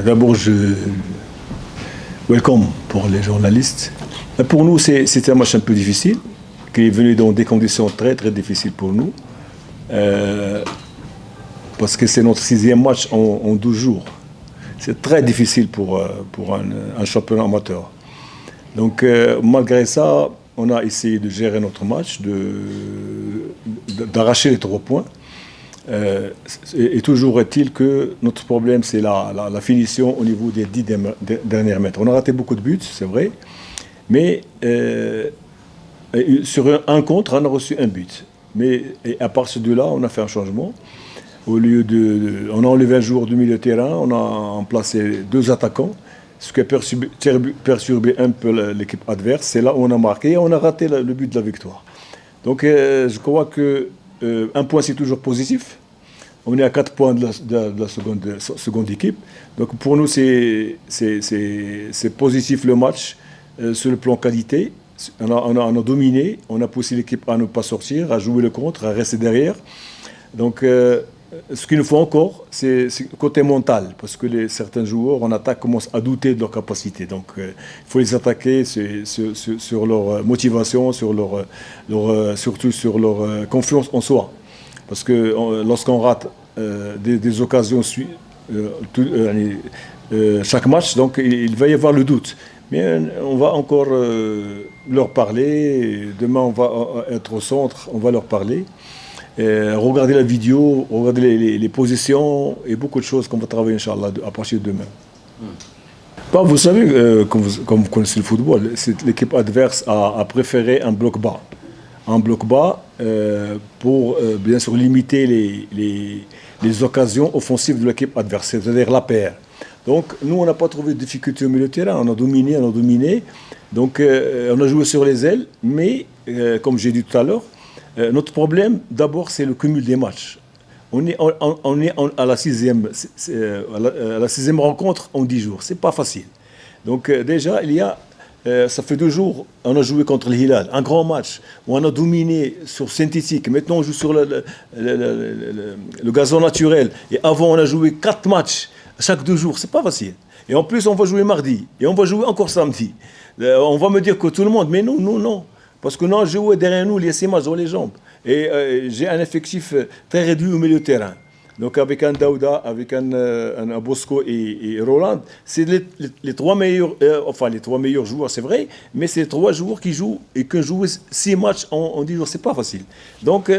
D'abord, je welcome pour les journalistes. Pour nous, c'était un match un peu difficile, qui est venu dans des conditions très très difficiles pour nous, parce que c'est notre sixième match en 12 jours. C'est très difficile pour un championnat amateur. Donc, malgré ça, on a essayé de gérer notre match, d'arracher les 3 points. Et toujours est-il que notre problème, c'est la finition au niveau des 10 derniers mètres. On a raté beaucoup de buts, c'est vrai, mais sur un contre, on a reçu un but. Mais à partir de là, on a fait un changement. On a enlevé un joueur du milieu de terrain, on a placé 2 attaquants, ce qui a perturbé un peu l'équipe adverse. C'est là où on a marqué et on a raté le but de la victoire. Donc je crois qu'un point, c'est toujours positif. On est à 4 points de la seconde équipe. Donc pour nous, c'est positif le match sur le plan qualité. On a dominé, on a poussé l'équipe à ne pas sortir, à jouer le contre, à rester derrière. Donc ce qu'il nous faut encore, c'est le côté mental, parce que certains joueurs en attaque commencent à douter de leur capacité. Donc il faut les attaquer sur leur motivation, surtout sur leur confiance en soi. Parce que lorsqu'on rate des occasions chaque match, donc il va y avoir le doute. Mais on va encore leur parler. Demain, on va être au centre, on va leur parler. Regardez la vidéo, regardez les positions et beaucoup de choses qu'on va travailler, Inch'Allah, à partir de demain. Bon, vous savez, comme vous connaissez le football, l'équipe adverse a préféré un bloc bas. Un bloc bas pour, bien sûr, limiter les occasions offensives de l'équipe adverse, c'est-à-dire la paire. Donc, nous, on n'a pas trouvé de difficulté au milieu de terrain. On a dominé. Donc, on a joué sur les ailes, mais, comme j'ai dit tout à l'heure, notre problème, d'abord, c'est le cumul des matchs. On est à la sixième rencontre en 10 jours. C'est pas facile. Donc, déjà, ça fait 2 jours, on a joué contre le Hilal, un grand match, où on a dominé sur synthétique. Maintenant, on joue sur le gazon naturel. Et avant, on a joué 4 matchs chaque 2 jours. C'est pas facile. Et en plus, on va jouer mardi. Et on va jouer encore samedi. On va me dire que tout le monde, mais non. Parce que nous, on joue derrière nous, les 6 matchs dans les jambes. Et j'ai un effectif très réduit au milieu de terrain. Donc avec un Daouda, avec un Bosco et Roland, c'est les 3 meilleurs, les 3 meilleurs joueurs, c'est vrai, mais c'est 3 joueurs qui jouent et qui jouent 6 matchs en 10 jours, c'est pas facile. Donc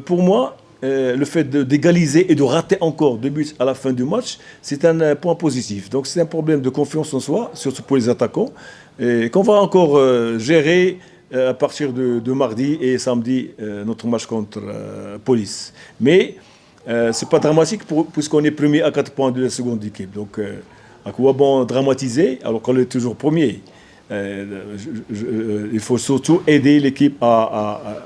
pour moi, le fait d'égaliser et de rater encore 2 buts à la fin du match, c'est un point positif. Donc c'est un problème de confiance en soi, surtout pour les attaquants, et qu'on va encore gérer à partir de mardi et samedi, notre match contre Police. Mais c'est pas dramatique puisqu'on est premier à 4 points de la seconde équipe. Donc, à quoi bon dramatiser alors qu'on est toujours premier? Il faut surtout aider l'équipe à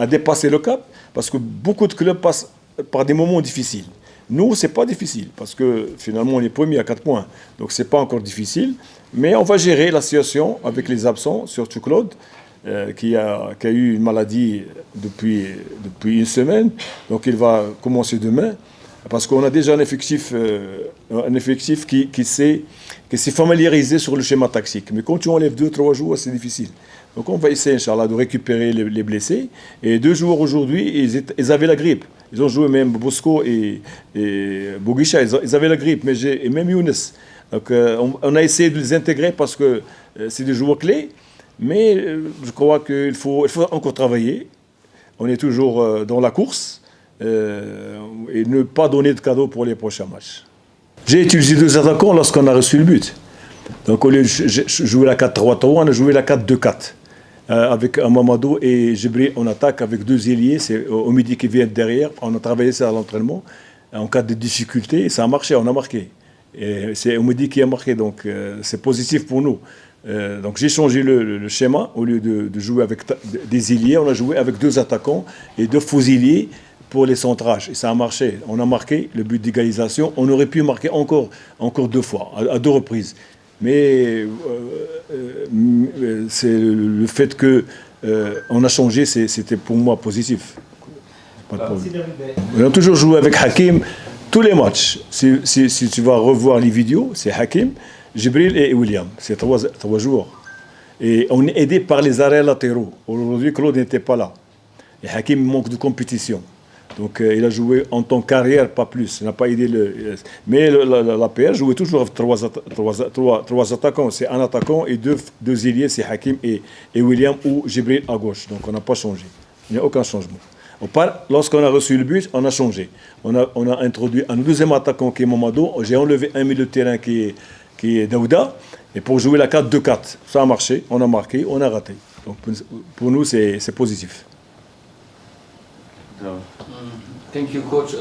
dépasser le cap parce que beaucoup de clubs passent par des moments difficiles. Nous, c'est pas difficile parce que finalement, on est premier à 4 points. Donc, c'est pas encore difficile. Mais on va gérer la situation avec les absents, surtout Claude, qui a eu une maladie depuis 1 semaine. Donc il va commencer demain, parce qu'on a déjà un effectif qui s'est familiarisé sur le schéma tactique. Mais quand tu enlèves 2-3 joueurs, c'est difficile. Donc on va essayer, Inch'Allah, de récupérer les blessés. Et 2 joueurs aujourd'hui, ils avaient la grippe. Ils ont joué même Bosco et Boguicha, ils avaient la grippe, et même Younes. Donc on a essayé de les intégrer parce que c'est des joueurs clés. Mais je crois qu'il faut encore travailler. On est toujours dans la course et ne pas donner de cadeaux pour les prochains matchs. J'ai utilisé 2 attaquants lorsqu'on a reçu le but. Donc au lieu de jouer la 4-3-3, on a joué la 4-2-4. Avec Mamadou et Djibril en attaque avec 2 ailiers. C'est Omidi qui vient derrière. On a travaillé ça à l'entraînement. En cas de difficulté, ça a marché, on a marqué. Et c'est Omidi qui a marqué, donc c'est positif pour nous. Donc j'ai changé le schéma. Au lieu de jouer avec des ailiers, on a joué avec 2 attaquants et 2 fusiliers pour les centrages. Et ça a marché. On a marqué le but d'égalisation. On aurait pu marquer encore 2 fois, à 2 reprises. Mais c'est le fait qu'on a changé, c'était pour moi positif. Pas de problème. On a toujours joué avec Hakim. tous les matchs, si tu vas revoir les vidéos, c'est Hakim, Jibril et William. C'est trois joueurs. Et on est aidé par les arrêts latéraux. Aujourd'hui, Claude n'était pas là. Et Hakim manque de compétition. Donc il a joué en tant que carrière, pas plus. Il n'a pas aidé mais l'APR jouait toujours avec trois attaquants. C'est un attaquant et deux ailiers, c'est Hakim et William ou Jibril à gauche. Donc on n'a pas changé. Il n'y a aucun changement. Lorsqu'on a reçu le but, on a changé. On a introduit un deuxième attaquant qui est Mamadou. J'ai enlevé un milieu de terrain qui est Daouda. Et pour jouer la 4-2-4, ça a marché. On a marqué, on a raté. Donc pour nous, c'est positif. Thank you, coach.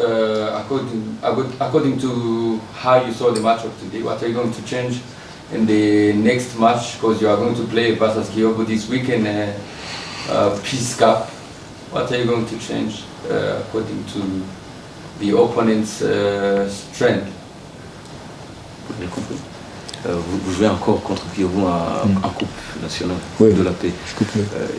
According to how you saw the match of today, what are you going to change in the next match? Because you are going to play versus Kyogo this weekend, Peace Cup. What are you going to change according to the opponent's strength? J'ai compris. Vous jouez encore contre Kyogo en Coupe nationale de la paix.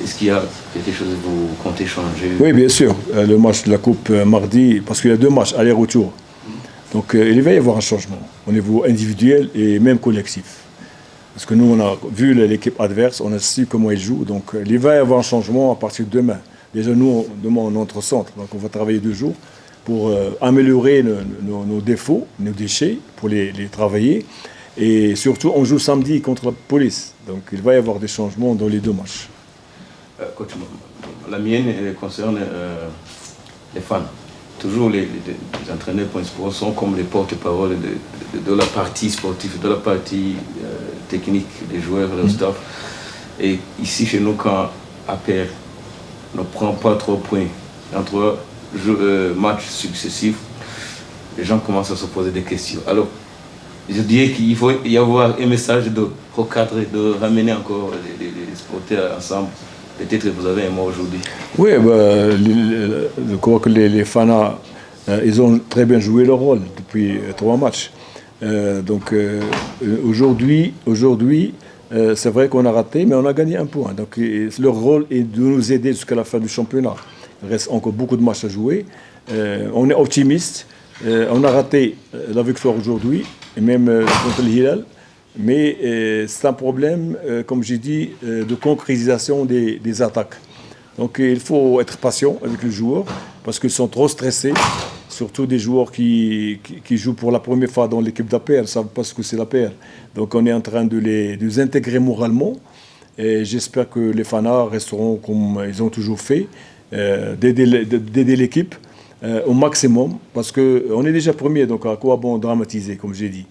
Est-ce qu'il y a quelque chose que vous comptez changer? Oui, bien sûr. Le match de la Coupe mardi, parce qu'il y a 2 matchs, aller-retour. Donc il va y avoir un changement au niveau individuel et même collectif. Parce que nous, on a vu l'équipe adverse, on a su comment ils jouent. Donc il va y avoir un changement à partir de demain. Déjà, nous, demain, on est notre centre. Donc on va travailler 2 jours pour améliorer nos défauts, nos déchets, pour les travailler. Et surtout, on joue samedi contre la police. Donc, il va y avoir des changements dans les 2 matchs. Coach, la mienne concerne les fans. Toujours les entraîneurs principaux sont comme les porte-parole de la partie sportive, de la partie technique des joueurs, le staff. Et ici, chez nous, quand APR ne prend pas 3 points entre matchs successifs, les gens commencent à se poser des questions. Alors, je dirais qu'il faut y avoir un message de recadrer, de ramener encore les supporters ensemble. Peut-être que vous avez un mot aujourd'hui. Oui, je crois que les fans, ils ont très bien joué leur rôle depuis 3 matchs. Donc aujourd'hui, c'est vrai qu'on a raté, mais on a gagné 1 point. Donc leur rôle est de nous aider jusqu'à la fin du championnat. Il reste encore beaucoup de matchs à jouer. On est optimiste. On a raté la victoire aujourd'hui, et même contre le Hilal. Mais c'est un problème, comme j'ai dit, de concrétisation des attaques. Donc il faut être patient avec les joueurs, parce qu'ils sont trop stressés, surtout des joueurs qui jouent pour la première fois dans l'équipe d'APR, ne savent pas ce que c'est l'APR. Donc on est en train de les intégrer moralement, et j'espère que les fans resteront comme ils ont toujours fait, d'aider l'équipe au maximum, parce qu'on est déjà premier, donc à quoi bon dramatiser, comme j'ai dit.